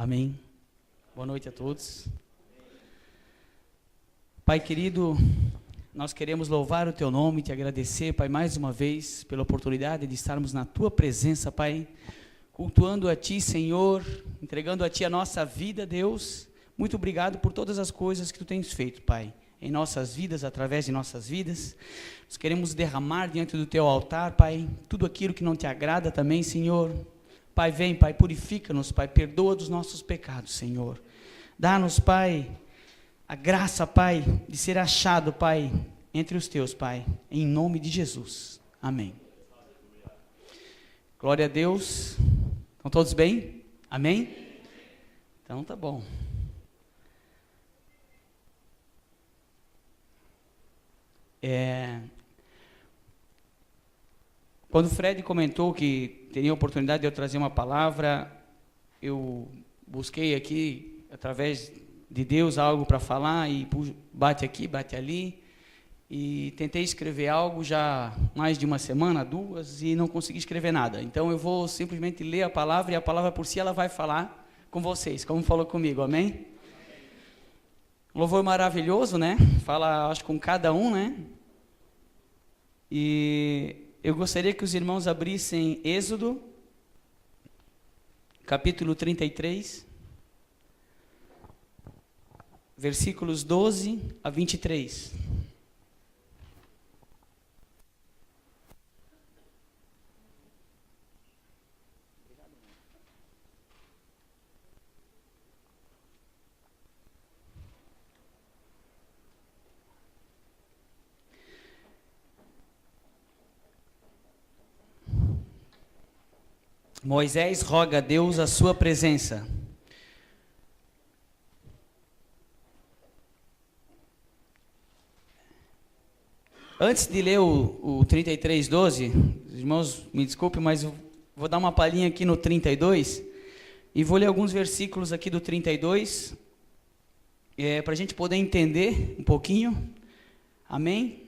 Amém. Boa noite a todos. Pai querido, nós queremos louvar o Teu nome e Te agradecer, Pai, mais uma vez, pela oportunidade de estarmos na Tua presença, Pai, cultuando a Ti, Senhor, entregando a Ti a nossa vida, Deus. Muito obrigado por todas as coisas que Tu tens feito, Pai, em nossas vidas, através de nossas vidas. Nós queremos derramar diante do Teu altar, Pai, tudo aquilo que não Te agrada também, Senhor. Pai, vem, Pai, purifica-nos, Pai, perdoa dos nossos pecados, Senhor. Dá-nos, Pai, a graça, Pai, de ser achado, Pai, entre os Teus, Pai, em nome de Jesus. Amém. Glória a Deus. Estão todos bem? Amém? Então tá bom. Quando o Fred comentou que teria a oportunidade de eu trazer uma palavra, eu busquei aqui, através de Deus, algo para falar, e bate aqui, bate ali, e tentei escrever algo já mais de uma semana, duas, e não consegui escrever nada. Então eu vou simplesmente ler a palavra, e a palavra por si ela vai falar com vocês, como falou comigo, amém? Um louvor maravilhoso, né? Fala, acho, com cada um, né? E eu gostaria que os irmãos abrissem Êxodo, capítulo 33, versículos 12 a 23. Moisés roga a Deus a sua presença. Antes de ler o 33:12, irmãos, me desculpe, mas eu vou dar uma palhinha aqui no 32, e vou ler alguns versículos aqui do 32, para a gente poder entender um pouquinho, amém?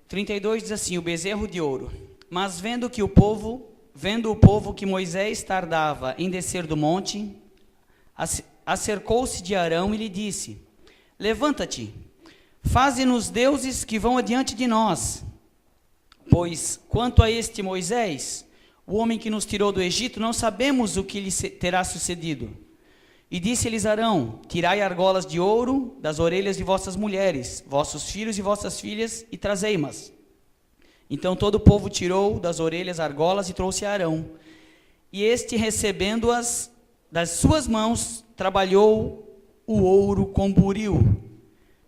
32 diz assim: o bezerro de ouro. Mas vendo o povo que Moisés tardava em descer do monte, acercou-se de Arão e lhe disse: levanta-te, faze-nos deuses que vão adiante de nós. Pois quanto a este Moisés, o homem que nos tirou do Egito, não sabemos o que lhe terá sucedido. E disse-lhes Arão: tirai argolas de ouro das orelhas de vossas mulheres, vossos filhos e vossas filhas, e trazei-mas. Então todo o povo tirou das orelhas argolas e trouxe a Arão. E este, recebendo-as das suas mãos, trabalhou o ouro com buril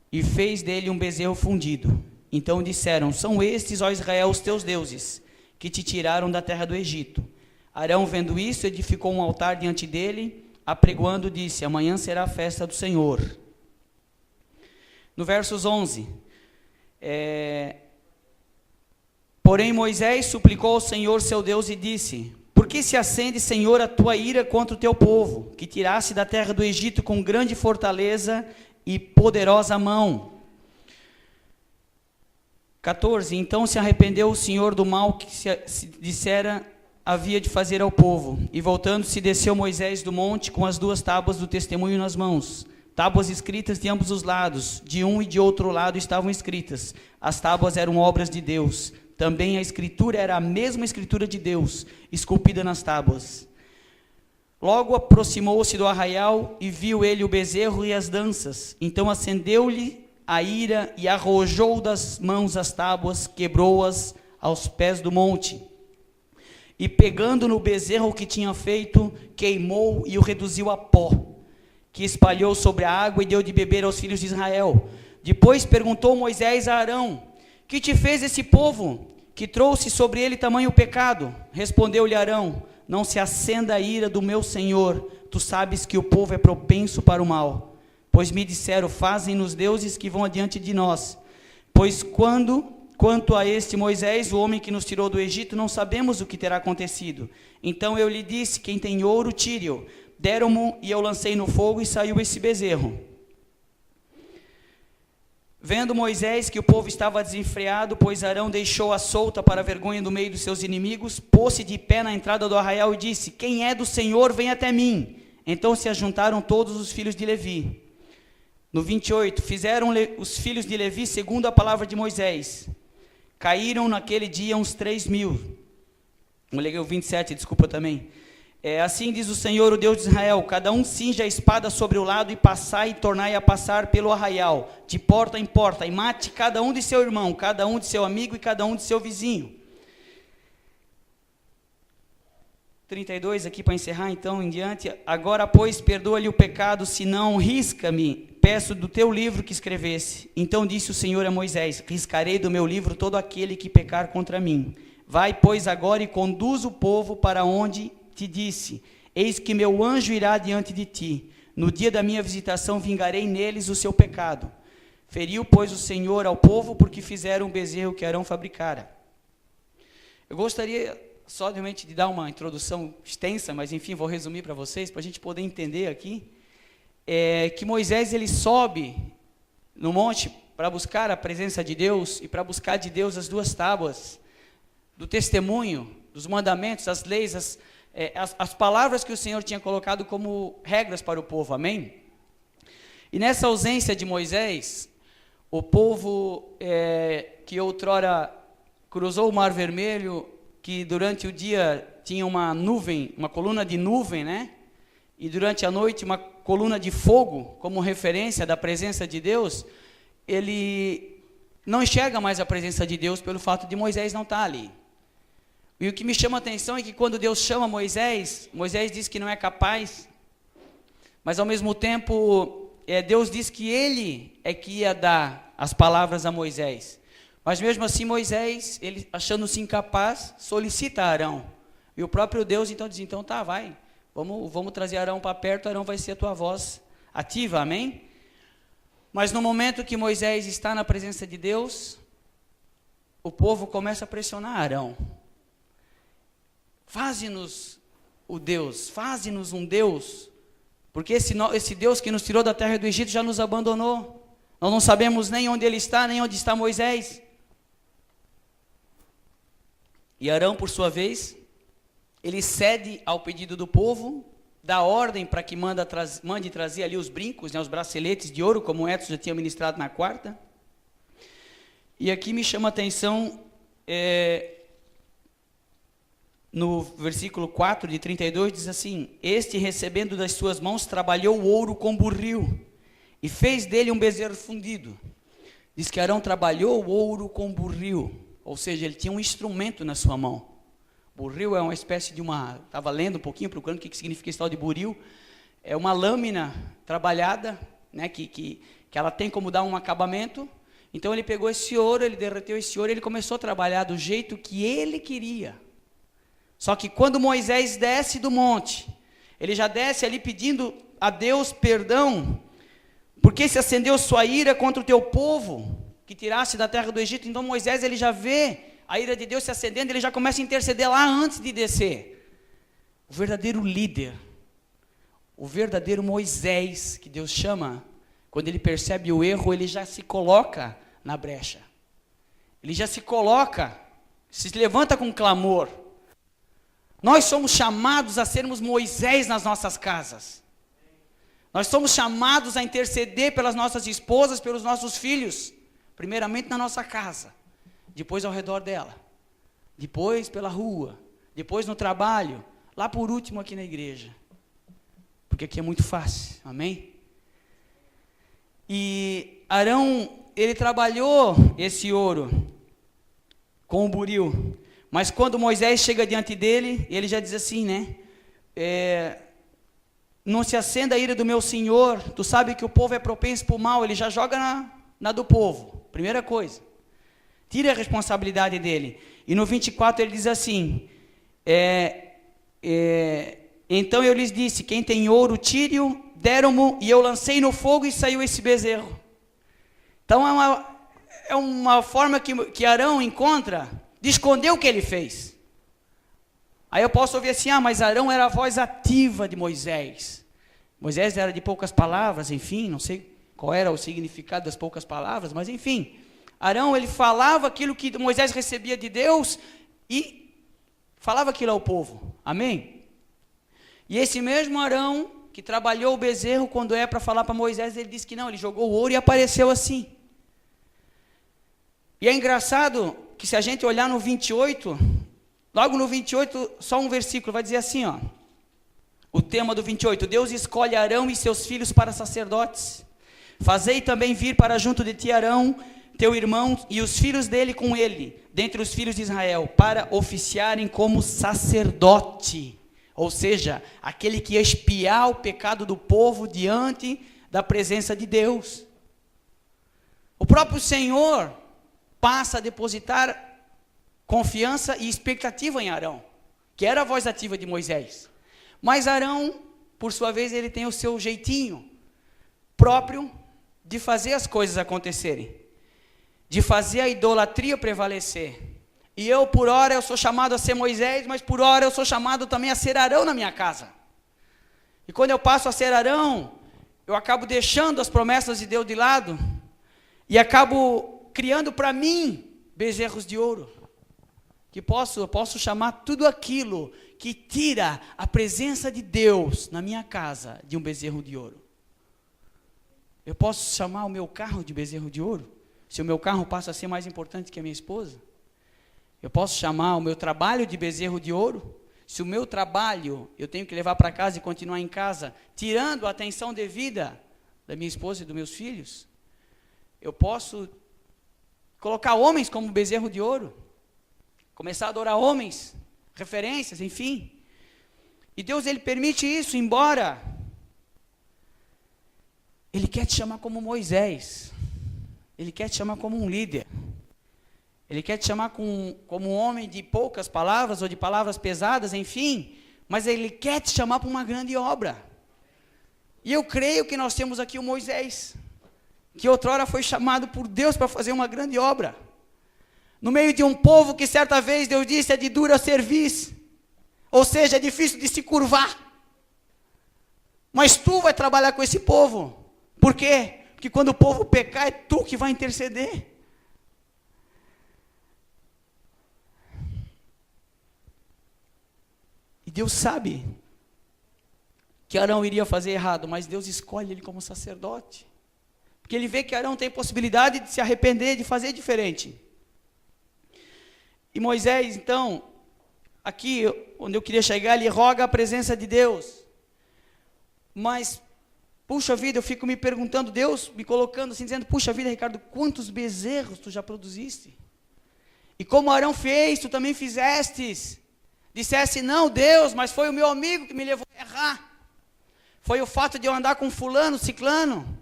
e fez dele um bezerro fundido. Então disseram: são estes, ó Israel, os teus deuses, que te tiraram da terra do Egito. Arão, vendo isso, edificou um altar diante dele, apregoando, disse: amanhã será a festa do Senhor. No versos 11, porém Moisés suplicou ao Senhor seu Deus e disse: por que se acende, Senhor, a tua ira contra o teu povo, que tiraste da terra do Egito com grande fortaleza e poderosa mão? 14, então se arrependeu o Senhor do mal que se dissera havia de fazer ao povo, e voltando-se desceu Moisés do monte com as 2 tábuas do testemunho nas mãos, tábuas escritas de ambos os lados, de um e de outro lado estavam escritas. As tábuas eram obras de Deus. Também a escritura era a mesma escritura de Deus, esculpida nas tábuas. Logo aproximou-se do arraial e viu ele o bezerro e as danças. Então acendeu-lhe a ira e arrojou das mãos as tábuas, quebrou-as aos pés do monte. E pegando no bezerro que tinha feito, queimou e o reduziu a pó, que espalhou sobre a água e deu de beber aos filhos de Israel. Depois perguntou Moisés a Arão: que te fez esse povo, que trouxe sobre ele tamanho pecado? Respondeu-lhe Arão: não se acenda a ira do meu Senhor, tu sabes que o povo é propenso para o mal. Pois me disseram: fazem-nos deuses que vão adiante de nós. Pois quanto a este Moisés, o homem que nos tirou do Egito, não sabemos o que terá acontecido. Então eu lhe disse: quem tem ouro, tire-o. Deram-mo e eu lancei no fogo e saiu esse bezerro. Vendo Moisés que o povo estava desenfreado, pois Arão deixou-a solta para a vergonha do meio dos seus inimigos, pôs-se de pé na entrada do arraial e disse: quem é do Senhor, vem até mim. Então se ajuntaram todos os filhos de Levi. No 28, fizeram os filhos de Levi segundo a palavra de Moisés. Caíram naquele dia uns 3.000. Vou ler o 27, desculpa também. Assim diz o Senhor, o Deus de Israel: cada um cinja a espada sobre o lado e passai e tornai a passar pelo arraial, de porta em porta, e mate cada um de seu irmão, cada um de seu amigo e cada um de seu vizinho. 32 aqui para encerrar então em diante. Agora, pois, perdoa-lhe o pecado, senão risca-me, peço do teu livro que escrevesse. Então disse o Senhor a Moisés: riscarei do meu livro todo aquele que pecar contra mim. Vai, pois, agora e conduz o povo para onde te disse: eis que meu anjo irá diante de ti. No dia da minha visitação vingarei neles o seu pecado. Feriu, pois, o Senhor ao povo, porque fizeram um bezerro que Arão fabricara. Eu gostaria só realmente de dar uma introdução extensa, mas enfim, vou resumir para vocês, para a gente poder entender aqui, que Moisés ele sobe no monte para buscar a presença de Deus, e para buscar de Deus as duas tábuas do testemunho, dos mandamentos, as leis, as palavras que o Senhor tinha colocado como regras para o povo, amém? E nessa ausência de Moisés, o povo que outrora cruzou o Mar Vermelho, que durante o dia tinha uma nuvem, uma coluna de nuvem, né? E durante a noite uma coluna de fogo, como referência da presença de Deus, ele não enxerga mais a presença de Deus pelo fato de Moisés não estar ali. E o que me chama a atenção é que quando Deus chama Moisés, Moisés diz que não é capaz, mas ao mesmo tempo, Deus diz que ele é que ia dar as palavras a Moisés. Mas mesmo assim Moisés, ele achando-se incapaz, solicita a Arão. E o próprio Deus então diz: então tá, vai, vamos trazer Arão para perto, Arão vai ser a tua voz ativa, amém? Mas no momento que Moisés está na presença de Deus, o povo começa a pressionar Arão. Faze-nos o Deus, faze-nos um Deus, porque esse Deus que nos tirou da terra do Egito já nos abandonou. Nós não sabemos nem onde ele está, nem onde está Moisés. E Arão, por sua vez, ele cede ao pedido do povo, dá ordem para que mande trazer ali os brincos, né, os braceletes de ouro, como o Edson já tinha ministrado na quarta. E aqui me chama a atenção, no versículo 4 de 32, diz assim: este, recebendo das suas mãos, trabalhou o ouro com burril, e fez dele um bezerro fundido. Diz que Arão trabalhou o ouro com burril, ou seja, ele tinha um instrumento na sua mão. Burril é uma espécie de estava lendo um pouquinho, procurando o que significa esse tal de buril. É uma lâmina trabalhada, né, que ela tem como dar um acabamento. Então ele pegou esse ouro, ele derreteu esse ouro, ele começou a trabalhar do jeito que ele queria. Só que quando Moisés desce do monte, ele já desce ali pedindo a Deus perdão, porque se acendeu sua ira contra o teu povo, que tirasse da terra do Egito. Então Moisés, ele já vê a ira de Deus se acendendo, ele já começa a interceder lá antes de descer. O verdadeiro líder, o verdadeiro Moisés, que Deus chama, quando ele percebe o erro, ele já se coloca na brecha. Ele já se coloca, se levanta com clamor. Nós somos chamados a sermos Moisés nas nossas casas. Nós somos chamados a interceder pelas nossas esposas, pelos nossos filhos. Primeiramente na nossa casa, depois ao redor dela, depois pela rua, depois no trabalho, lá por último aqui na igreja. Porque aqui é muito fácil, amém? E Arão, ele trabalhou esse ouro com o buril. Mas quando Moisés chega diante dele, ele já diz assim, né? Não se acenda a ira do meu senhor, tu sabe que o povo é propenso para o mal. Ele já joga na do povo, primeira coisa. Tira a responsabilidade dele. E no 24 ele diz assim, então eu lhes disse, quem tem ouro, tire-o, deram-mo, e eu lancei no fogo e saiu esse bezerro. Então é uma forma que Arão encontra de esconder o que ele fez. Aí eu posso ouvir assim, mas Arão era a voz ativa de Moisés. Moisés era de poucas palavras, enfim, não sei qual era o significado das poucas palavras, mas enfim, Arão, ele falava aquilo que Moisés recebia de Deus e falava aquilo ao povo, amém? E esse mesmo Arão, que trabalhou o bezerro, quando é para falar para Moisés, ele disse que não, ele jogou o ouro e apareceu assim. E é engraçado que se a gente olhar no 28, logo no 28, só um versículo, vai dizer assim, ó, o tema do 28, Deus escolhe Arão e seus filhos para sacerdotes. Fazei também vir para junto de ti Arão, teu irmão, e os filhos dele com ele, dentre os filhos de Israel, para oficiarem como sacerdote. Ou seja, aquele que ia expiar o pecado do povo diante da presença de Deus. O próprio Senhor passa a depositar confiança e expectativa em Arão, que era a voz ativa de Moisés. Mas Arão, por sua vez, ele tem o seu jeitinho próprio de fazer as coisas acontecerem, de fazer a idolatria prevalecer. E eu, por hora, eu sou chamado a ser Moisés, mas por hora eu sou chamado também a ser Arão na minha casa. E quando eu passo a ser Arão, eu acabo deixando as promessas de Deus de lado e acabo criando para mim bezerros de ouro. Que eu posso chamar tudo aquilo que tira a presença de Deus na minha casa de um bezerro de ouro. Eu posso chamar o meu carro de bezerro de ouro, se o meu carro passa a ser mais importante que a minha esposa. Eu posso chamar o meu trabalho de bezerro de ouro, se o meu trabalho eu tenho que levar para casa e continuar em casa, tirando a atenção devida da minha esposa e dos meus filhos. Eu posso colocar homens como bezerro de ouro, começar a adorar homens, referências, enfim. E Deus, ele permite isso, embora ele quer te chamar como Moisés, ele quer te chamar como um líder, ele quer te chamar como um homem de poucas palavras ou de palavras pesadas, enfim, mas ele quer te chamar para uma grande obra. E eu creio que nós temos aqui o Moisés, que outrora foi chamado por Deus para fazer uma grande obra, no meio de um povo que certa vez Deus disse é de dura cerviz, ou seja, é difícil de se curvar. Mas tu vai trabalhar com esse povo. Por quê? Porque quando o povo pecar, é tu que vai interceder. E Deus sabe que Arão iria fazer errado, mas Deus escolhe ele como sacerdote. Porque ele vê que Arão tem possibilidade de se arrepender, de fazer diferente. E Moisés, então, aqui onde eu queria chegar, ele roga a presença de Deus. Mas, puxa vida, eu fico me perguntando, Deus me colocando assim, dizendo, puxa vida, Ricardo, quantos bezerros tu já produziste? E como Arão fez, tu também fizestes. Dissesse, não, Deus, mas foi o meu amigo que me levou a errar. Foi o fato de eu andar com fulano, ciclano.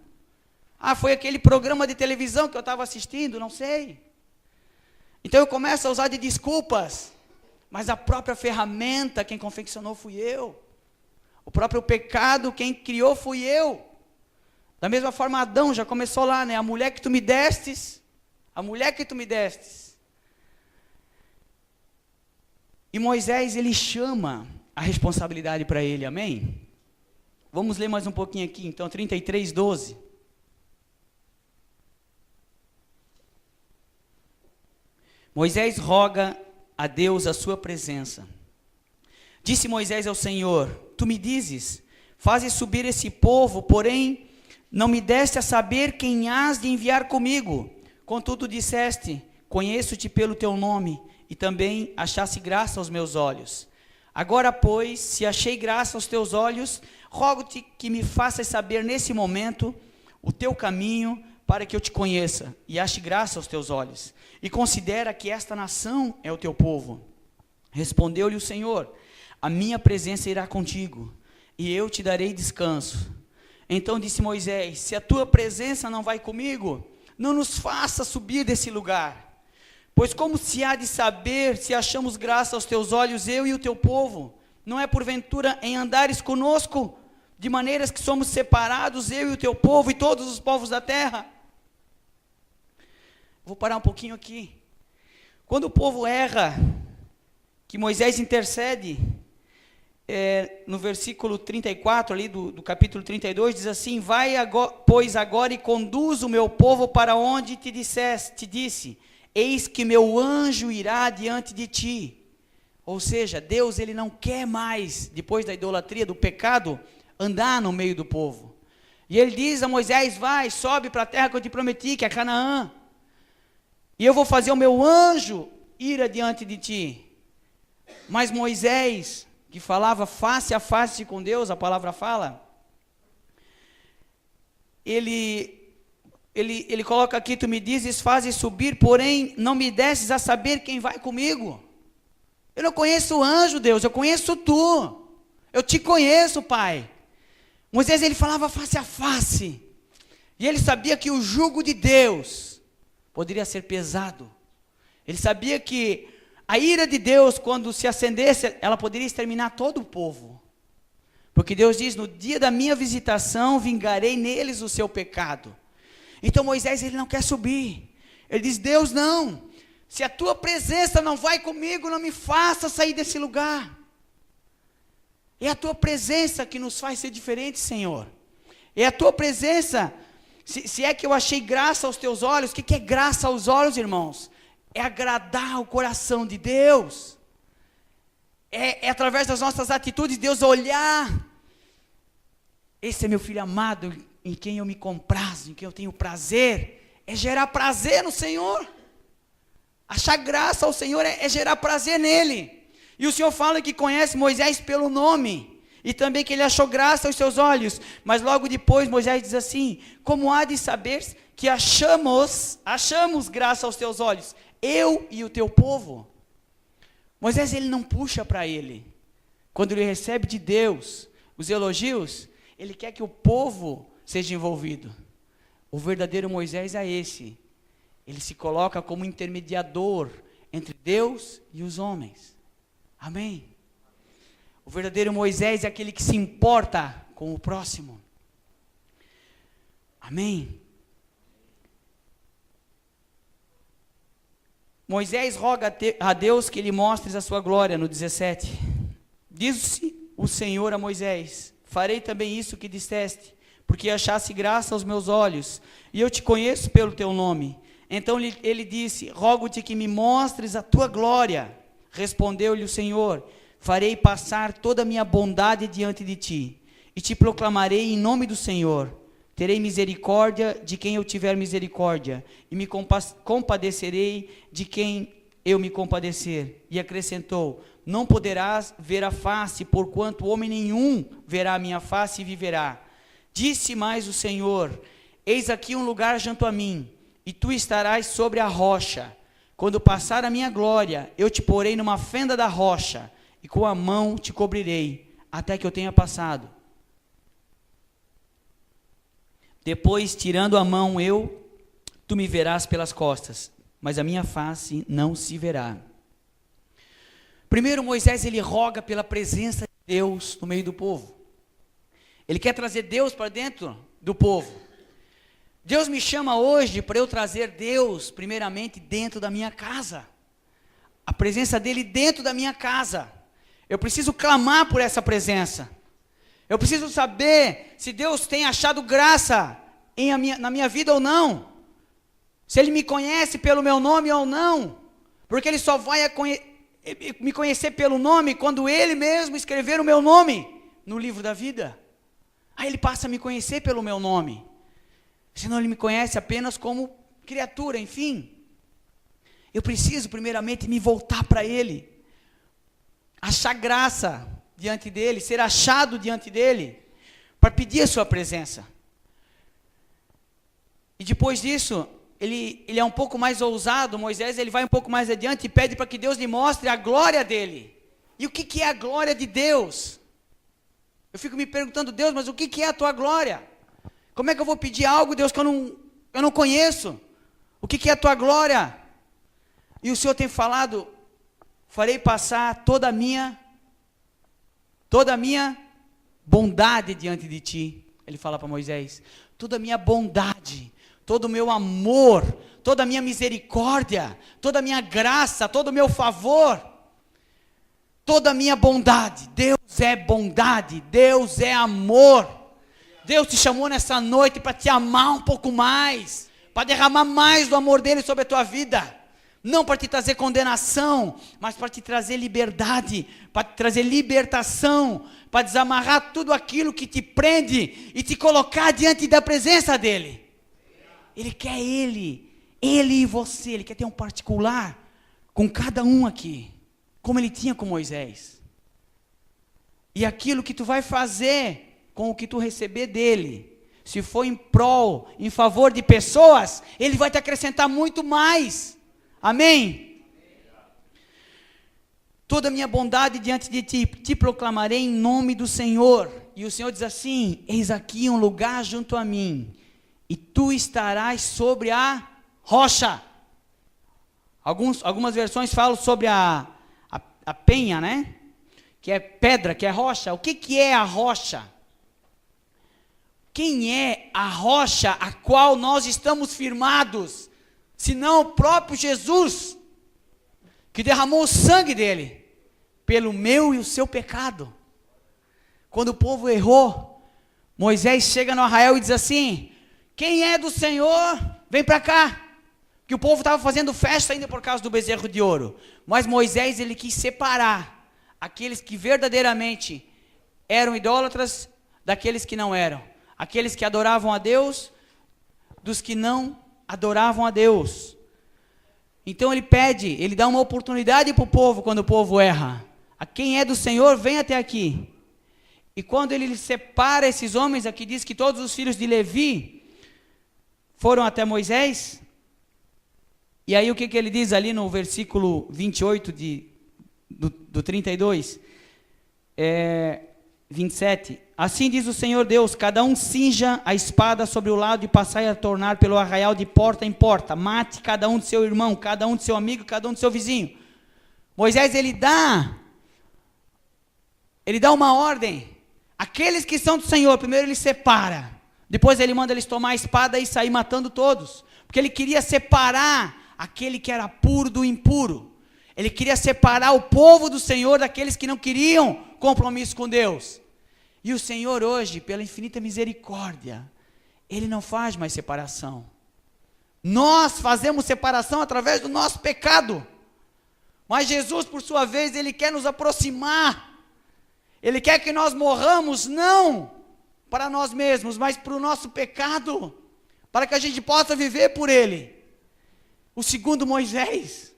Ah, foi aquele programa de televisão que eu estava assistindo, não sei. Então eu começo a usar de desculpas, mas a própria ferramenta, quem confeccionou fui eu. O próprio pecado, quem criou fui eu. Da mesma forma, Adão já começou lá, né? A mulher que tu me destes, a mulher que tu me destes. E Moisés, ele chama a responsabilidade para ele, amém? Vamos ler mais um pouquinho aqui, então, 33:12. Moisés roga a Deus a sua presença. Disse Moisés ao Senhor, tu me dizes, fazes subir esse povo, porém não me deste a saber quem hás de enviar comigo. Contudo disseste, conheço-te pelo teu nome, e também achaste graça aos meus olhos. Agora, pois, se achei graça aos teus olhos, rogo-te que me faças saber nesse momento o teu caminho, para que eu te conheça e ache graça aos teus olhos. E considera que esta nação é o teu povo. Respondeu-lhe o Senhor, a minha presença irá contigo, e eu te darei descanso. Então disse Moisés, se a tua presença não vai comigo, não nos faça subir desse lugar. Pois como se há de saber se achamos graça aos teus olhos, eu e o teu povo? Não é porventura em andares conosco, de maneiras que somos separados, eu e o teu povo e todos os povos da terra? Vou parar um pouquinho aqui. Quando o povo erra, que Moisés intercede, no versículo 34, ali do capítulo 32, diz assim: vai, pois agora e conduz o meu povo para onde te disse, eis que meu anjo irá diante de ti. Ou seja, Deus, ele não quer mais, depois da idolatria, do pecado, andar no meio do povo. E ele diz a Moisés: vai, sobe para a terra que eu te prometi, que é Canaã, e eu vou fazer o meu anjo ir adiante de ti. Mas Moisés, que falava face a face com Deus, a palavra fala, ele coloca aqui: tu me dizes, fazes subir, porém não me desses a saber quem vai comigo. Eu não conheço o anjo, Deus, eu conheço tu, eu te conheço, Pai. Moisés, ele falava face a face, e ele sabia que o jugo de Deus poderia ser pesado. Ele sabia que a ira de Deus, quando se acendesse, ela poderia exterminar todo o povo. Porque Deus diz: no dia da minha visitação, vingarei neles o seu pecado. Então Moisés, ele não quer subir. Ele diz: Deus, não. Se a tua presença não vai comigo, não me faça sair desse lugar. É a tua presença que nos faz ser diferentes, Senhor. É a tua presença. Se é que eu achei graça aos teus olhos. O que é graça aos olhos, irmãos? É agradar o coração de Deus. É através das nossas atitudes, Deus olhar: esse é meu filho amado, em quem eu me comprazo, em quem eu tenho prazer. É gerar prazer no Senhor. Achar graça ao Senhor é gerar prazer nele. E o Senhor fala que conhece Moisés pelo nome, e também que ele achou graça aos seus olhos. Mas logo depois Moisés diz assim: como há de saber que achamos graça aos teus olhos, eu e o teu povo? Moisés, ele não puxa para ele. Quando ele recebe de Deus os elogios, ele quer que o povo seja envolvido. O verdadeiro Moisés é esse. Ele se coloca como intermediador entre Deus e os homens. Amém? O verdadeiro Moisés é aquele que se importa com o próximo. Amém? Moisés roga a Deus que lhe mostres a sua glória, no 17. Disse o Senhor a Moisés: farei também isso que disseste, porque achaste graça aos meus olhos, e eu te conheço pelo teu nome. Então ele disse: rogo-te que me mostres a tua glória. Respondeu-lhe o Senhor: farei passar toda a minha bondade diante de ti, e te proclamarei em nome do Senhor. Terei misericórdia de quem eu tiver misericórdia, e me compadecerei de quem eu me compadecer. E acrescentou: não poderás ver a face, porquanto homem nenhum verá a minha face e viverá. Disse mais o Senhor: eis aqui um lugar junto a mim, e tu estarás sobre a rocha. Quando passar a minha glória, eu te porei numa fenda da rocha, e com a mão te cobrirei, até que eu tenha passado. Depois, tirando a mão tu me verás pelas costas, mas a minha face não se verá. Primeiro, Moisés, ele roga pela presença de Deus no meio do povo. Ele quer trazer Deus para dentro do povo. Deus me chama hoje para eu trazer Deus, primeiramente, dentro da minha casa. A presença dele dentro da minha casa. Eu preciso clamar por essa presença. Eu preciso saber se Deus tem achado graça na minha vida ou não. Se Ele me conhece pelo meu nome ou não. Porque Ele só vai me conhecer pelo nome quando Ele mesmo escrever o meu nome no livro da vida. Aí Ele passa a me conhecer pelo meu nome. Senão Ele me conhece apenas como criatura, enfim. Eu preciso primeiramente me voltar para Ele. Achar graça diante dEle, ser achado diante dEle, para pedir a sua presença. E depois disso, ele é um pouco mais ousado. Moisés, ele vai um pouco mais adiante e pede para que Deus lhe mostre a glória dEle. E o que é a glória de Deus? Eu fico me perguntando: Deus, mas o que é a tua glória? Como é que eu vou pedir algo, Deus, que eu não conheço? O que é a tua glória? E o Senhor tem falado: farei passar toda a minha bondade diante de ti. Ele fala para Moisés: toda a minha bondade, todo o meu amor, toda a minha misericórdia, toda a minha graça, todo o meu favor, toda a minha bondade. Deus, é bondade, Deus é amor. Deus te chamou nessa noite para te amar um pouco mais, para derramar mais do amor dele sobre a tua vida. Não para te trazer condenação, mas para te trazer liberdade, para te trazer libertação, para desamarrar tudo aquilo que te prende e te colocar diante da presença dele. Ele quer ele e você, ele quer ter um particular com cada um aqui, como ele tinha com Moisés. E aquilo que tu vai fazer com o que tu receber dele, se for em prol, em favor de pessoas, ele vai te acrescentar muito mais. Amém? Toda a minha bondade diante de ti, te proclamarei em nome do Senhor. E o Senhor diz assim: eis aqui um lugar junto a mim, e tu estarás sobre a rocha. Algumas versões falam sobre a penha, né? Que é pedra, que é rocha. O que é a rocha? Quem é a rocha a qual nós estamos firmados? Senão o próprio Jesus, que derramou o sangue dele, pelo meu e o seu pecado. Quando o povo errou, Moisés chega no arraial e diz assim: quem é do Senhor, vem para cá. Que o povo estava fazendo festa ainda por causa do bezerro de ouro. Mas Moisés, ele quis separar aqueles que verdadeiramente eram idólatras daqueles que não eram. Aqueles que adoravam a Deus dos que não adoravam a Deus. Então ele pede, ele dá uma oportunidade para o povo quando o povo erra. A quem é do Senhor, vem até aqui. E quando ele separa esses homens, aqui diz que todos os filhos de Levi foram até Moisés. E aí o que ele diz ali no versículo 28 do 32? 27. Assim diz o Senhor Deus: cada um cinja a espada sobre o lado e passai a tornar pelo arraial de porta em porta. Mate cada um de seu irmão, cada um de seu amigo, cada um de seu vizinho. Moisés, ele dá uma ordem. Aqueles que são do Senhor, primeiro ele separa. Depois ele manda eles tomar a espada e sair matando todos. Porque ele queria separar aquele que era puro do impuro. Ele queria separar o povo do Senhor daqueles que não queriam compromisso com Deus. E o Senhor hoje, pela infinita misericórdia, Ele não faz mais separação. Nós fazemos separação através do nosso pecado. Mas Jesus, por sua vez, Ele quer nos aproximar. Ele quer que nós morramos, não para nós mesmos, mas para o nosso pecado, para que a gente possa viver por Ele. O segundo Moisés,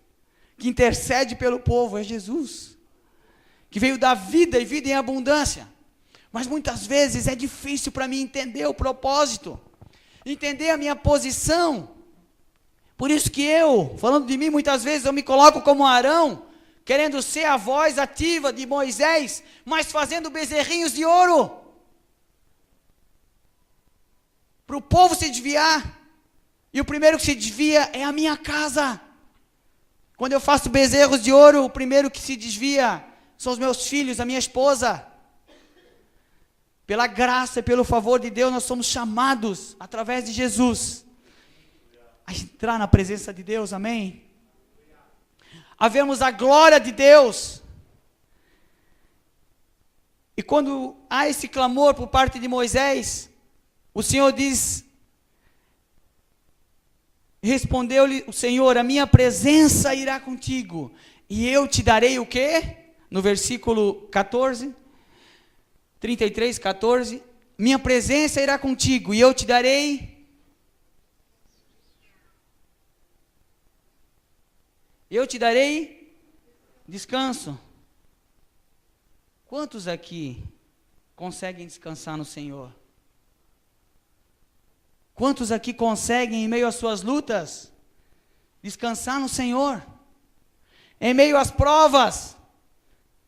que intercede pelo povo, é Jesus, que veio dar vida e vida em abundância. Mas muitas vezes é difícil para mim entender o propósito, entender a minha posição. Por isso que eu, falando de mim, muitas vezes eu me coloco como Arão, querendo ser a voz ativa de Moisés, mas fazendo bezerrinhos de ouro, para o povo se desviar. E o primeiro que se desvia é a minha casa. Quando eu faço bezerros de ouro, o primeiro que se desvia são os meus filhos, a minha esposa. Pela graça e pelo favor de Deus, nós somos chamados, através de Jesus, a entrar na presença de Deus, amém? A vermos a glória de Deus. E quando há esse clamor por parte de Moisés, o Senhor diz, respondeu-lhe o Senhor: a minha presença irá contigo, e eu te darei o quê? No versículo 14, 33, 14, minha presença irá contigo, e eu te darei, descanso. Quantos aqui conseguem descansar no Senhor? Quantos aqui conseguem, em meio às suas lutas, descansar no Senhor? Em meio às provas,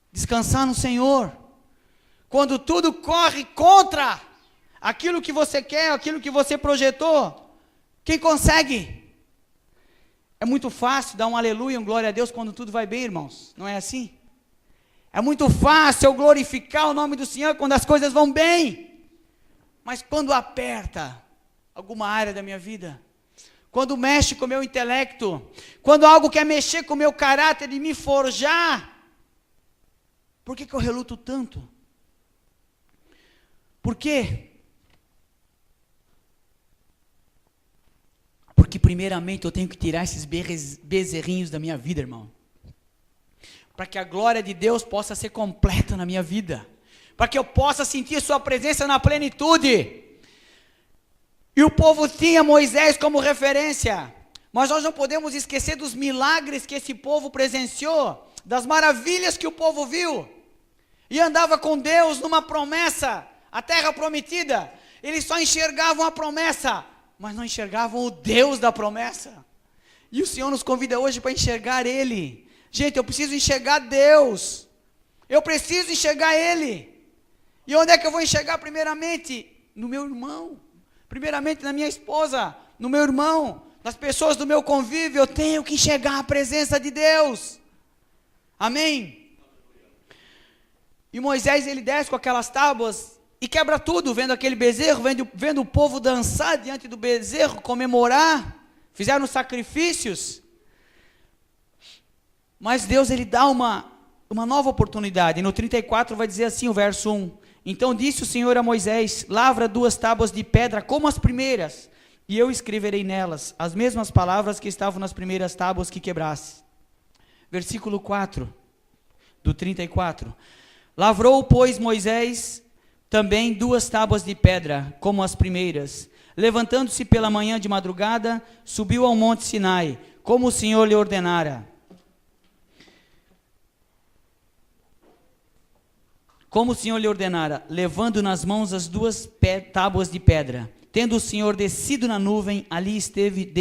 descansar no Senhor? Quando tudo corre contra aquilo que você quer, aquilo que você projetou, quem consegue? É muito fácil dar um aleluia, um glória a Deus quando tudo vai bem, irmãos. Não é assim? É muito fácil eu glorificar o nome do Senhor quando as coisas vão bem. Mas quando aperta alguma área da minha vida, quando mexe com o meu intelecto, quando algo quer mexer com o meu caráter e me forjar, por que eu reluto tanto? Por quê? Porque primeiramente eu tenho que tirar esses bezerrinhos da minha vida, irmão. Para que a glória de Deus possa ser completa na minha vida. Para que eu possa sentir sua presença na plenitude. E o povo tinha Moisés como referência. Mas nós não podemos esquecer dos milagres que esse povo presenciou. Das maravilhas que o povo viu. E andava com Deus numa promessa. A terra prometida. Eles só enxergavam a promessa. Mas não enxergavam o Deus da promessa. E o Senhor nos convida hoje para enxergar Ele. Gente, eu preciso enxergar Deus. Eu preciso enxergar Ele. E onde é que eu vou enxergar primeiramente? No meu irmão. Primeiramente na minha esposa. No meu irmão. Nas pessoas do meu convívio. Eu tenho que enxergar a presença de Deus. Amém? E Moisés, ele desce com aquelas tábuas e quebra tudo, vendo aquele bezerro, vendo o povo dançar diante do bezerro, comemorar, fizeram sacrifícios. Mas Deus, ele dá uma nova oportunidade. E no 34 vai dizer assim, o verso 1. Então disse o Senhor a Moisés, lavra 2 tábuas de pedra como as primeiras, e eu escreverei nelas as mesmas palavras que estavam nas primeiras tábuas que quebrasse. Versículo 4, do 34. Lavrou, pois, Moisés também 2 tábuas de pedra, como as primeiras. Levantando-se pela manhã de madrugada, subiu ao monte Sinai, como o Senhor lhe ordenara. Como o Senhor lhe ordenara, levando nas mãos as 2 tábuas de pedra. Tendo o Senhor descido na nuvem, ali esteve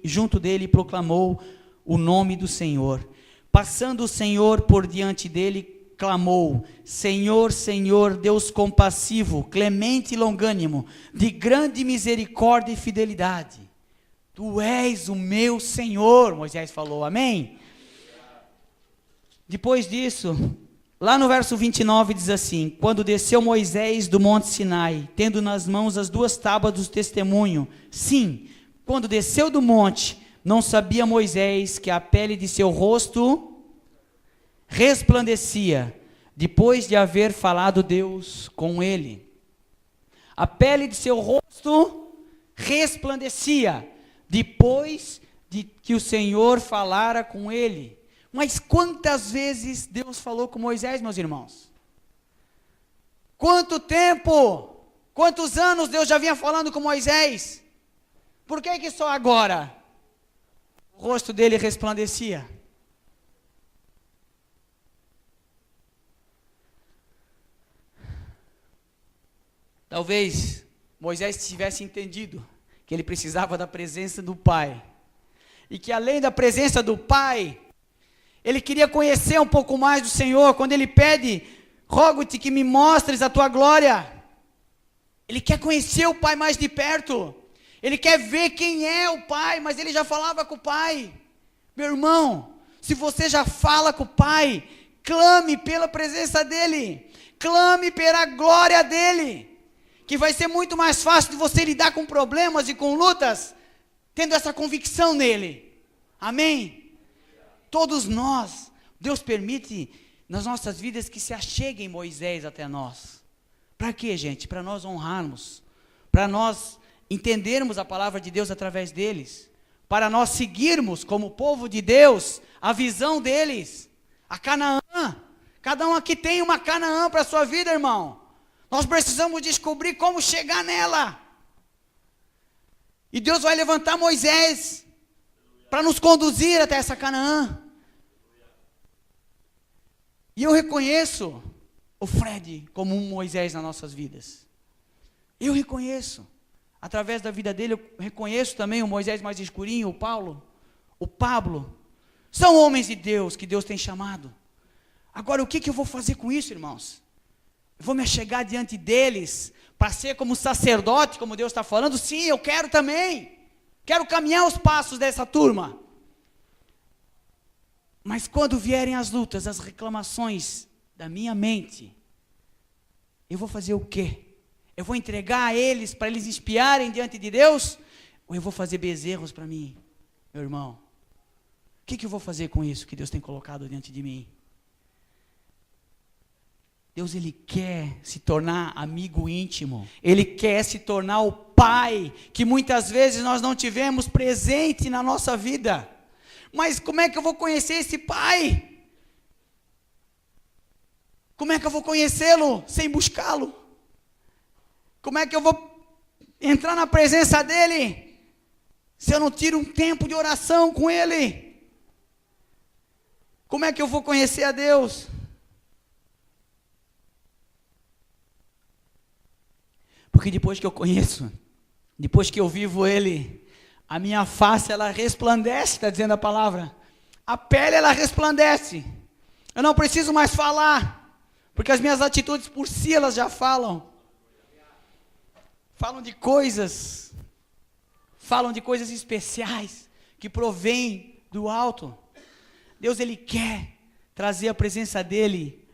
junto dele, e proclamou o nome do Senhor. Passando o Senhor por diante dele, clamou, Senhor, Senhor, Deus compassivo, clemente e longânimo, de grande misericórdia e fidelidade. Tu és o meu Senhor, Moisés falou, amém? Depois disso, lá no verso 29 diz assim, quando desceu Moisés do monte Sinai, tendo nas mãos as 2 tábuas do testemunho, sim, quando desceu do monte, não sabia Moisés que a pele de seu rosto resplandecia, depois de haver falado Deus com ele. A pele de seu rosto resplandecia, depois de que o Senhor falara com ele. Mas quantas vezes Deus falou com Moisés, meus irmãos? Quanto tempo, quantos anos Deus já vinha falando com Moisés? Por que só agora o rosto dele resplandecia? Talvez Moisés tivesse entendido que ele precisava da presença do Pai. E que além da presença do Pai, ele queria conhecer um pouco mais do Senhor. Quando ele pede, rogo-te que me mostres a tua glória. Ele quer conhecer o Pai mais de perto. Ele quer ver quem é o Pai, mas ele já falava com o Pai. Meu irmão, se você já fala com o Pai, clame pela presença dEle. Clame pela glória dEle. Que vai ser muito mais fácil de você lidar com problemas e com lutas, tendo essa convicção nele. Amém? Todos nós, Deus permite nas nossas vidas que se acheguem Moisés até nós. Para quê, gente? Para nós honrarmos, para nós entendermos a palavra de Deus através deles, para nós seguirmos como povo de Deus, a visão deles, a Canaã. Cada um aqui tem uma Canaã para a sua vida, irmão. Nós precisamos descobrir como chegar nela. E Deus vai levantar Moisés para nos conduzir até essa Canaã. E eu reconheço o Fred como um Moisés nas nossas vidas. Eu reconheço. Através da vida dele, eu reconheço também o Moisés mais escurinho, o Paulo, o Pablo. São homens de Deus que Deus tem chamado. Agora, o que eu vou fazer com isso, irmãos? Eu vou me achegar diante deles para ser como sacerdote, como Deus está falando? Sim, eu quero também. Quero caminhar os passos dessa turma. Mas quando vierem as lutas, as reclamações da minha mente, eu vou fazer o quê? Eu vou entregar a eles para eles espiarem diante de Deus? Ou eu vou fazer bezerros para mim, meu irmão? O que eu vou fazer com isso que Deus tem colocado diante de mim? Deus, Ele quer se tornar amigo íntimo. Ele quer se tornar o Pai que muitas vezes nós não tivemos presente na nossa vida. Mas como é que eu vou conhecer esse Pai? Como é que eu vou conhecê-lo sem buscá-lo? Como é que eu vou entrar na presença dEle se eu não tiro um tempo de oração com Ele? Como é que eu vou conhecer a Deus? Porque depois que eu conheço, depois que eu vivo Ele, a minha face ela resplandece, está dizendo a palavra. A pele ela resplandece. Eu não preciso mais falar, porque as minhas atitudes por si elas já falam. Falam de coisas especiais que provêm do alto. Deus, Ele quer trazer a presença dEle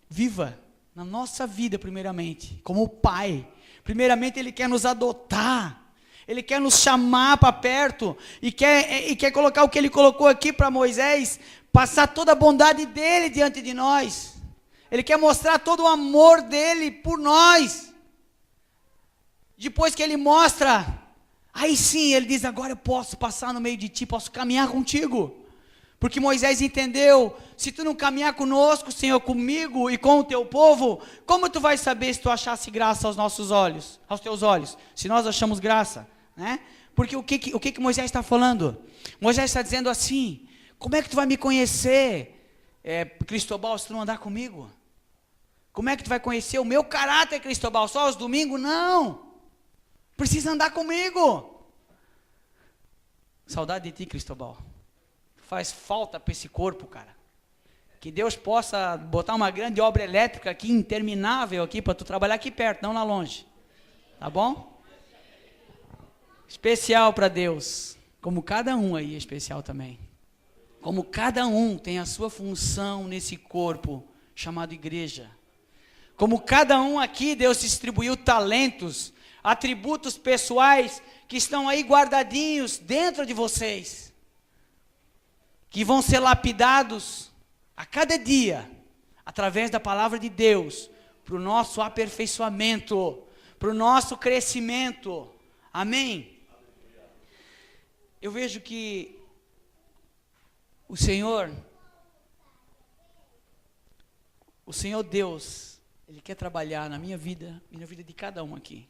viva na nossa vida primeiramente, como Pai. Primeiramente Ele quer nos adotar, Ele quer nos chamar para perto, e quer colocar o que Ele colocou aqui para Moisés, passar toda a bondade dEle diante de nós. Ele quer mostrar todo o amor dEle por nós. Depois que Ele mostra, aí sim Ele diz, agora eu posso passar no meio de ti, posso caminhar contigo. Porque Moisés entendeu, se tu não caminhar conosco, Senhor, comigo e com o teu povo, como tu vais saber se tu achasse graça aos nossos olhos, aos teus olhos, se nós achamos graça, né? Porque o que Moisés está falando? Moisés está dizendo assim, como é que tu vai me conhecer, Cristóbal, se tu não andar comigo? Como é que tu vai conhecer o meu caráter, Cristóbal, só aos domingos? Não, precisa andar comigo. Saudade de ti, Cristóbal. Faz falta para esse corpo, cara. Que Deus possa botar uma grande obra elétrica aqui, interminável aqui, para tu trabalhar aqui perto, não lá longe. Tá bom? Especial para Deus. Como cada um aí é especial também. Como cada um tem a sua função nesse corpo chamado igreja. Como cada um aqui, Deus distribuiu talentos, atributos pessoais que estão aí guardadinhos dentro de vocês. Que vão ser lapidados a cada dia, através da palavra de Deus, para o nosso aperfeiçoamento, para o nosso crescimento. Amém? Eu vejo que o Senhor Deus, Ele quer trabalhar na minha vida e na vida de cada um aqui.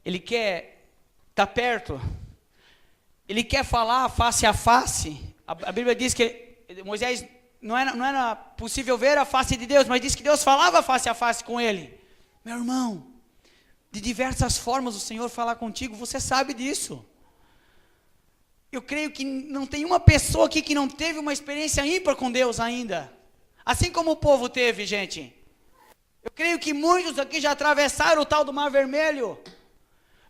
Ele quer estar perto, Ele quer falar face a face. A Bíblia diz que Moisés não era possível ver a face de Deus, mas diz que Deus falava face a face com ele. Meu irmão, de diversas formas o Senhor fala contigo, você sabe disso. Eu creio que não tem uma pessoa aqui que não teve uma experiência ímpar com Deus ainda. Assim como o povo teve, gente. Eu creio que muitos aqui já atravessaram o tal do Mar Vermelho.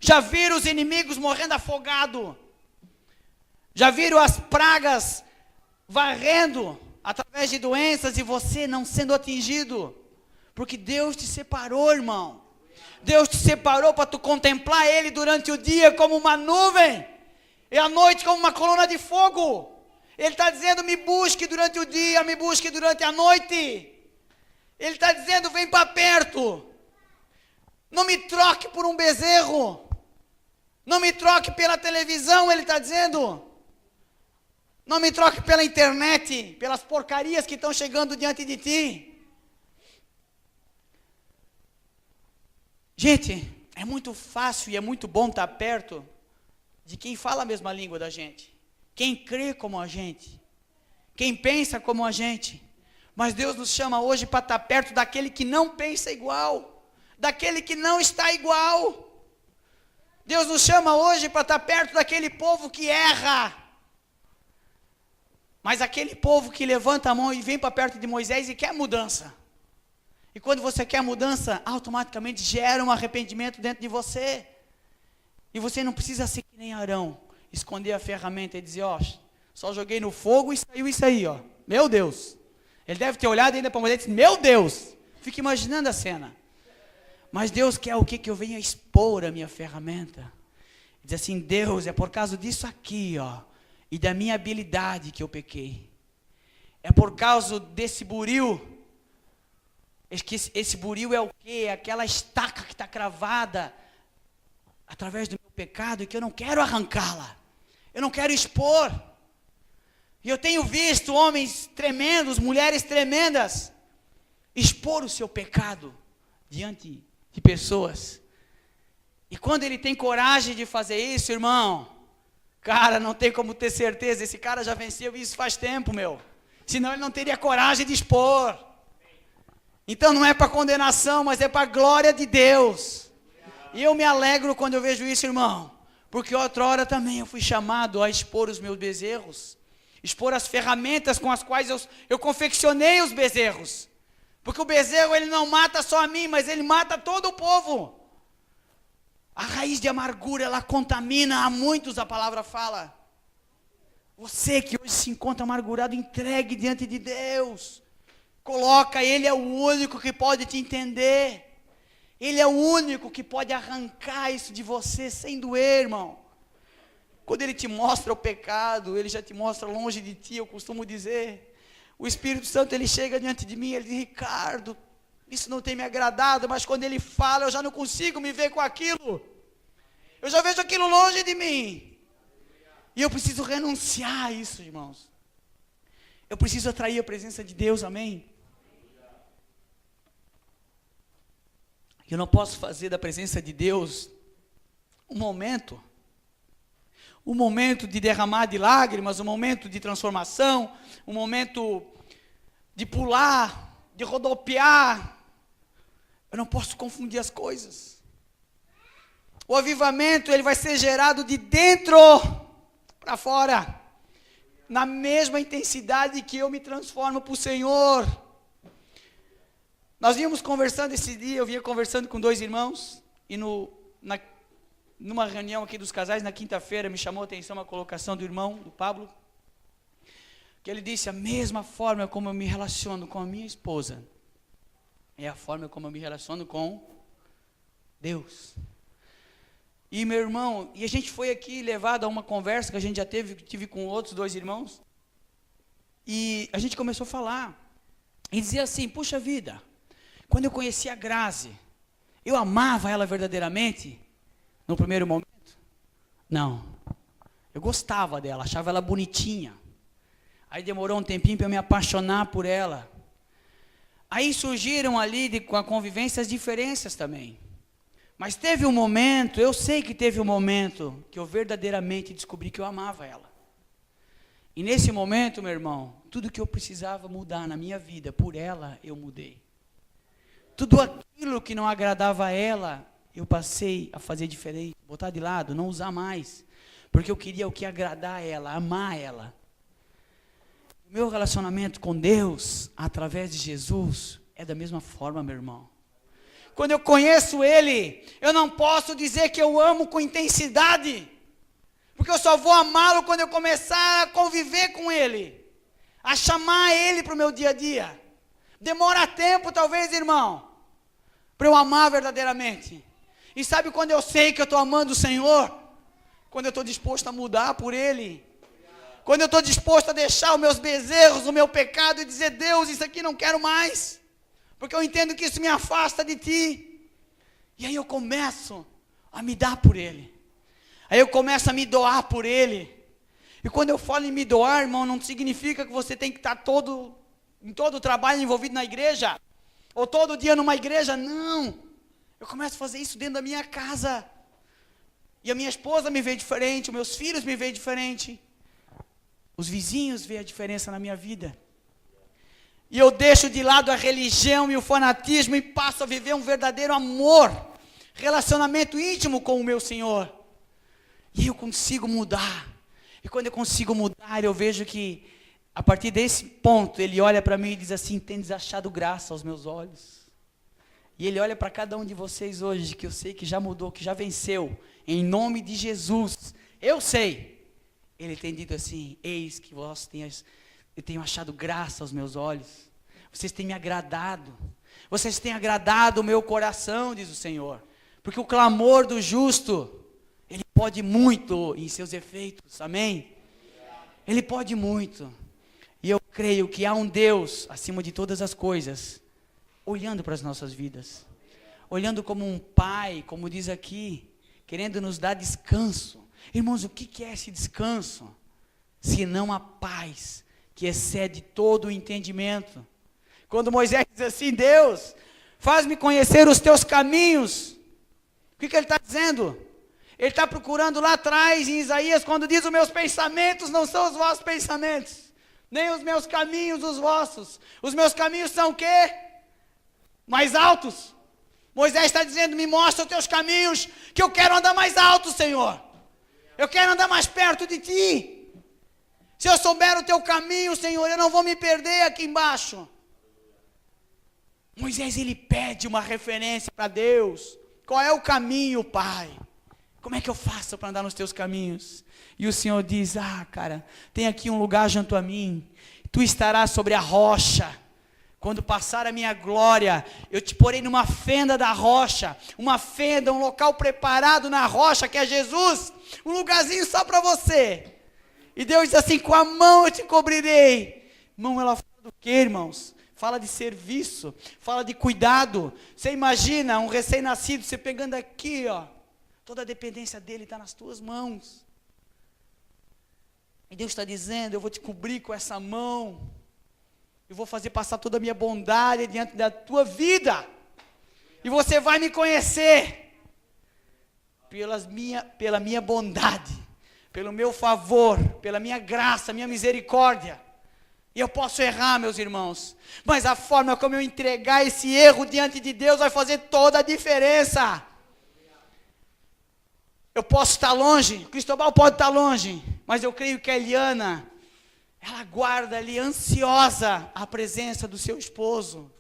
Já viram os inimigos morrendo afogados. Já viram as pragas varrendo através de doenças e você não sendo atingido? Porque Deus te separou, irmão. Deus te separou para tu contemplar Ele durante o dia como uma nuvem e à noite como uma coluna de fogo. Ele está dizendo, me busque durante o dia, me busque durante a noite. Ele está dizendo, vem para perto. Não me troque por um bezerro. Não me troque pela televisão, Ele está dizendo. Não me troque pela internet, pelas porcarias que estão chegando diante de ti. Gente, é muito fácil e é muito bom estar perto de quem fala a mesma língua da gente. Quem crê como a gente. Quem pensa como a gente. Mas Deus nos chama hoje para estar perto daquele que não pensa igual. Daquele que não está igual. Deus nos chama hoje para estar perto daquele povo que erra. Mas aquele povo que levanta a mão e vem para perto de Moisés e quer mudança. E quando você quer mudança, automaticamente gera um arrependimento dentro de você. E você não precisa ser que nem Arão, esconder a ferramenta e dizer, ó, só joguei no fogo e saiu isso aí, ó. Meu Deus. Ele deve ter olhado ainda para Moisés e disse, meu Deus. Fica imaginando a cena. Mas Deus quer o quê? Que eu venha expor a minha ferramenta. Diz assim, Deus, é por causa disso aqui, ó. E da minha habilidade que eu pequei. É por causa desse buril Esse buril é o quê? É aquela estaca que está cravada através do meu pecado e que eu não quero arrancá-la. Eu não quero expor. E eu tenho visto homens tremendos, mulheres tremendas, expor o seu pecado diante de pessoas. E quando ele tem coragem de fazer isso, irmão, cara, não tem como ter certeza, esse cara já venceu isso faz tempo, meu. Senão ele não teria coragem de expor. Então não é para condenação, mas é para a glória de Deus. E eu me alegro quando eu vejo isso, irmão. Porque outrora também eu fui chamado a expor os meus bezerros. Expor as ferramentas com as quais eu confeccionei os bezerros. Porque o bezerro ele não mata só a mim, mas ele mata todo o povo. A raiz de amargura, ela contamina a muitos, a palavra fala. Você que hoje se encontra amargurado, entregue diante de Deus. Coloca, Ele é o único que pode te entender. Ele é o único que pode arrancar isso de você sem doer, irmão. Quando Ele te mostra o pecado, Ele já te mostra longe de ti, eu costumo dizer. O Espírito Santo, Ele chega diante de mim, Ele diz, Ricardo, isso não tem me agradado, mas quando Ele fala, eu já não consigo me ver com aquilo. Eu já vejo aquilo longe de mim. E eu preciso renunciar a isso, irmãos. Eu preciso atrair a presença de Deus, amém? Eu não posso fazer da presença de Deus um momento de derramar de lágrimas, um momento de transformação, um momento de pular, de rodopiar. Eu não posso confundir as coisas. O avivamento, ele vai ser gerado de dentro para fora, na mesma intensidade que eu me transformo para o Senhor. Nós vínhamos conversando esse dia, eu vinha conversando com 2 irmãos, e numa reunião aqui dos casais, na quinta-feira, me chamou a atenção a colocação do irmão, do Pablo, que ele disse, a mesma forma como eu me relaciono com a minha esposa, é a forma como eu me relaciono com Deus. E meu irmão, e a gente foi aqui levado a uma conversa que a gente já tive com outros 2 irmãos, e a gente começou a falar, e dizer assim, puxa vida, quando eu conheci a Grazi, eu amava ela verdadeiramente, no primeiro momento? Não, eu gostava dela, achava ela bonitinha, aí demorou um tempinho para eu me apaixonar por ela, aí surgiram ali com a convivência as diferenças também, mas teve um momento, eu sei que teve um momento, que eu verdadeiramente descobri que eu amava ela. E nesse momento, meu irmão, tudo que eu precisava mudar na minha vida, por ela, eu mudei. Tudo aquilo que não agradava a ela, eu passei a fazer diferente, botar de lado, não usar mais. Porque eu queria o que agradar a ela, amar ela. O meu relacionamento com Deus, através de Jesus, é da mesma forma, meu irmão. Quando eu conheço Ele, eu não posso dizer que eu amo com intensidade, porque eu só vou amá-lo quando eu começar a conviver com Ele, a chamar Ele para o meu dia a dia. Demora tempo talvez, irmão, para eu amar verdadeiramente. E sabe quando eu sei que eu estou amando o Senhor? Quando eu estou disposto a mudar por Ele. Quando eu estou disposto a deixar os meus bezerros, o meu pecado e dizer, Deus, isso aqui não quero mais. Porque eu entendo que isso me afasta de Ti. E aí eu começo a me dar por Ele. Aí eu começo a me doar por Ele. E quando eu falo em me doar, irmão, não significa que você tem que estar em todo o trabalho envolvido na igreja. Ou todo dia numa igreja, não. Eu começo a fazer isso dentro da minha casa. E a minha esposa me vê diferente, os meus filhos me veem diferente. Os vizinhos veem a diferença na minha vida. E eu deixo de lado a religião e o fanatismo e passo a viver um verdadeiro amor, relacionamento íntimo com o meu Senhor. E eu consigo mudar. E quando eu consigo mudar, eu vejo que, a partir desse ponto, Ele olha para mim e diz assim, tendes achado graça aos meus olhos. E Ele olha para cada um de vocês hoje, que eu sei que já mudou, que já venceu, em nome de Jesus. Eu sei. Ele tem dito assim, eis que vós eu tenho achado graça aos meus olhos. Vocês têm me agradado. Vocês têm agradado o meu coração, diz o Senhor. Porque o clamor do justo, ele pode muito em seus efeitos. Amém? Ele pode muito. E eu creio que há um Deus, acima de todas as coisas, olhando para as nossas vidas, olhando como um pai, como diz aqui, querendo nos dar descanso. Irmãos, o que é esse descanso? Senão a paz que excede todo o entendimento. Quando Moisés diz assim, Deus, faz-me conhecer os teus caminhos. O que ele está dizendo? Ele está procurando lá atrás em Isaías, quando diz, os meus pensamentos não são os vossos pensamentos, nem os meus caminhos os vossos. Os meus caminhos são o quê? Mais altos. Moisés está dizendo, me mostra os teus caminhos, que eu quero andar mais alto, Senhor. Eu quero andar mais perto de ti. Se eu souber o teu caminho, Senhor, eu não vou me perder aqui embaixo. Moisés, ele pede uma referência para Deus. Qual é o caminho, Pai? Como é que eu faço para andar nos teus caminhos? E o Senhor diz, cara, tem aqui um lugar junto a mim. Tu estarás sobre a rocha. Quando passar a minha glória, eu te porei numa fenda da rocha. Uma fenda, um local preparado na rocha, que é Jesus. Um lugarzinho só para você. E Deus diz assim, com a mão eu te cobrirei. Mão, ela fala do quê, irmãos? Fala de serviço, fala de cuidado. Você imagina um recém-nascido, você pegando aqui, toda a dependência dele está nas tuas mãos. E Deus está dizendo, eu vou te cobrir com essa mão. Eu vou fazer passar toda a minha bondade diante da tua vida. E você vai me conhecer. Pela minha bondade, pelo meu favor, pela minha graça, minha misericórdia. E eu posso errar, meus irmãos, mas a forma como eu entregar esse erro diante de Deus vai fazer toda a diferença. Eu posso estar longe, Cristóbal pode estar longe, mas eu creio que a Eliana, ela guarda ali ansiosa a presença do seu esposo.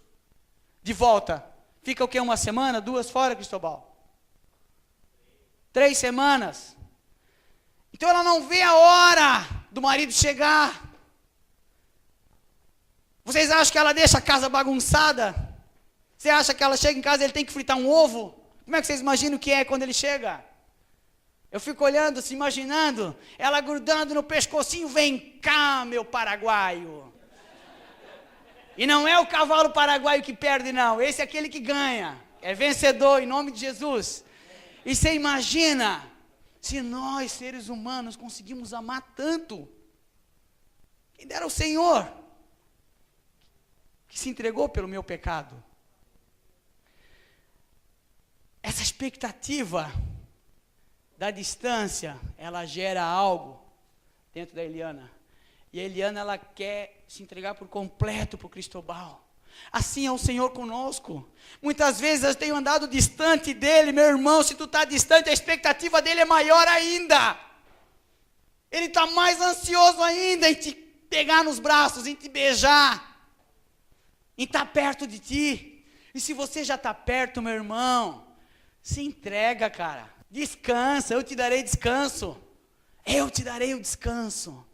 De volta, fica o quê? 1 semana, 2 fora, Cristóbal? 3 semanas. Então ela não vê a hora do marido chegar. Vocês acham que ela deixa a casa bagunçada? Você acha que ela chega em casa e ele tem que fritar um ovo? Como é que vocês imaginam o que é quando ele chega? Eu fico olhando, se imaginando, ela grudando no pescocinho, vem cá, meu paraguaio. E não é o cavalo paraguaio que perde, não. Esse é aquele que ganha. É vencedor, em nome de Jesus. E você imagina, se nós, seres humanos, conseguimos amar tanto. Quem dera o Senhor, que se entregou pelo meu pecado. Essa expectativa da distância, ela gera algo dentro da Eliana. E a Eliana, ela quer se entregar por completo para o Cristóbal. Assim é o Senhor conosco. Muitas vezes eu tenho andado distante dele, meu irmão. Se tu está distante, a expectativa dele é maior ainda. Ele está mais ansioso ainda em te pegar nos braços, em te beijar, em estar perto de ti. E se você já está perto, meu irmão, se entrega, cara. Descansa, eu te darei descanso. Eu te darei o descanso.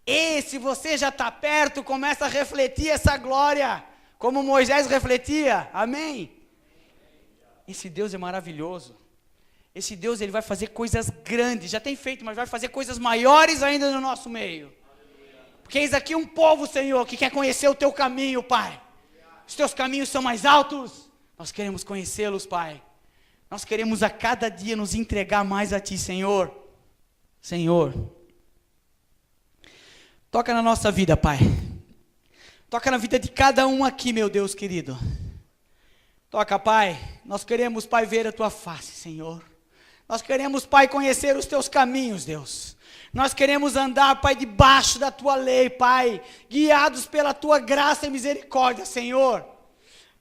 E se você já está perto, começa a refletir essa glória, como Moisés refletia. Amém? Esse Deus é maravilhoso. Esse Deus, ele vai fazer coisas grandes. Já tem feito, mas vai fazer coisas maiores ainda no nosso meio. Porque eis aqui um povo, Senhor, que quer conhecer o teu caminho, Pai. Os teus caminhos são mais altos. Nós queremos conhecê-los, Pai. Nós queremos a cada dia nos entregar mais a Ti, Senhor. Senhor, toca na nossa vida, Pai. Toca na vida de cada um aqui, meu Deus querido. Toca, Pai. Nós queremos, Pai, ver a Tua face, Senhor. Nós queremos, Pai, conhecer os Teus caminhos, Deus. Nós queremos andar, Pai, debaixo da Tua lei, Pai, guiados pela Tua graça e misericórdia, Senhor.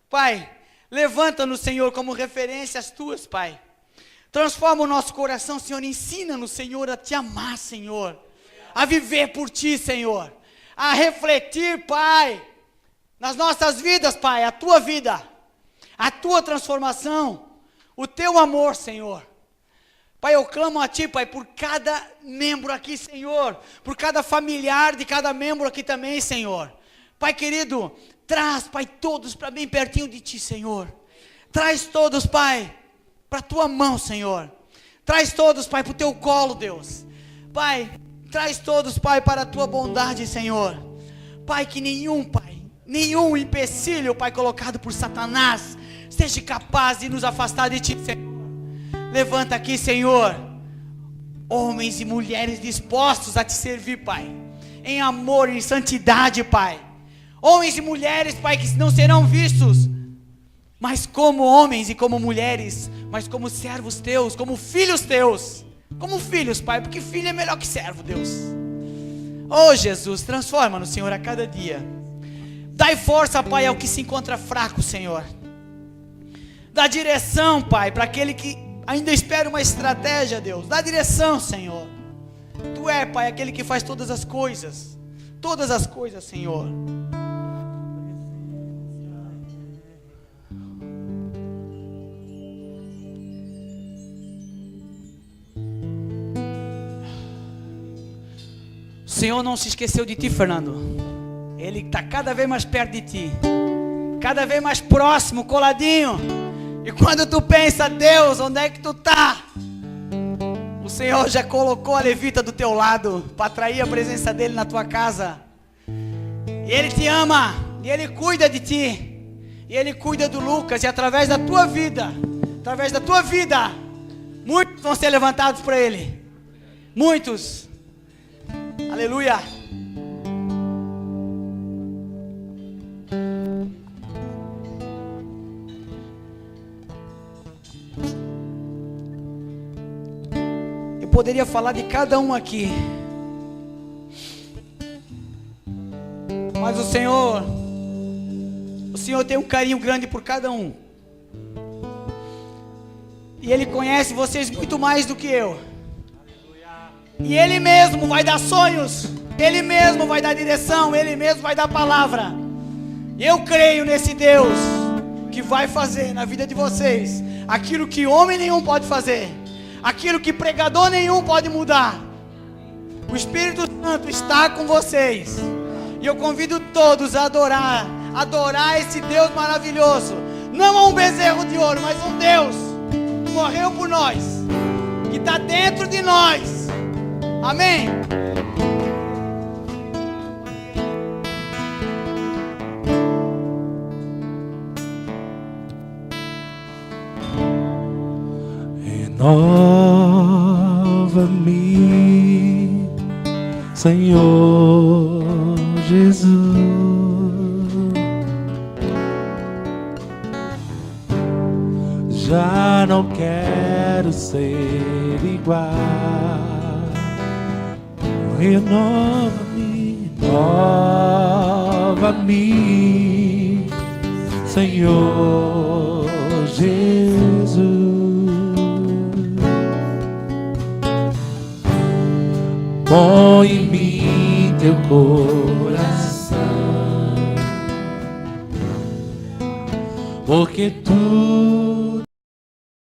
Pai, levanta-nos, Senhor, como referências Tuas, Pai. Transforma o nosso coração, Senhor, ensina-nos, Senhor, a Te amar, Senhor. A viver por Ti, Senhor. A refletir, Pai, nas nossas vidas, Pai, a Tua vida, a Tua transformação, o Teu amor, Senhor. Pai, eu clamo a Ti, Pai, por cada membro aqui, Senhor, por cada familiar de cada membro aqui também, Senhor. Pai querido, traz, Pai, todos para bem pertinho de Ti, Senhor. Traz todos, Pai, para a Tua mão, Senhor. Traz todos, Pai, para o Teu colo, Deus. Pai, traz todos, Pai, para a Tua bondade, Senhor. Pai, que nenhum, Pai, nenhum empecilho, Pai, colocado por Satanás, seja capaz de nos afastar de Ti, Senhor. Levanta aqui, Senhor, homens e mulheres dispostos a Te servir, Pai, em amor, em santidade, Pai. Homens e mulheres, Pai, que não serão vistos, mas como homens e como mulheres, mas como servos Teus, como filhos Teus, como filhos, Pai, porque filho é melhor que servo, Deus. Oh, Jesus, transforma-nos, Senhor, a cada dia. Dai força, Pai, ao que se encontra fraco, Senhor. Dá direção, Pai, para aquele que ainda espera uma estratégia, Deus. Dá direção, Senhor. Tu é, Pai, aquele que faz todas as coisas, Senhor. O Senhor não se esqueceu de ti, Fernando. Ele está cada vez mais perto de ti, cada vez mais próximo, coladinho. E quando tu pensa, Deus, onde é que tu está? O Senhor já colocou a levita do teu lado, para atrair a presença dEle na tua casa. E Ele te ama, e Ele cuida de ti, e Ele cuida do Lucas. E através da tua vida, muitos vão ser levantados para Ele. Muitos. Aleluia. Eu poderia falar de cada um aqui, mas o Senhor tem um carinho grande por cada um, e Ele conhece vocês muito mais do que eu. E Ele mesmo vai dar sonhos, Ele mesmo vai dar direção, Ele mesmo vai dar palavra. Eu creio nesse Deus que vai fazer na vida de vocês aquilo que homem nenhum pode fazer, aquilo que pregador nenhum pode mudar. O Espírito Santo está com vocês, e eu convido todos a adorar esse Deus maravilhoso. Não a um bezerro de ouro, mas um Deus que morreu por nós, que está dentro de nós. Amém. Renova-me, Senhor Jesus. Já não quero ser igual. Renova-me, renova-me, Senhor Jesus. Põe em mim teu coração, porque tu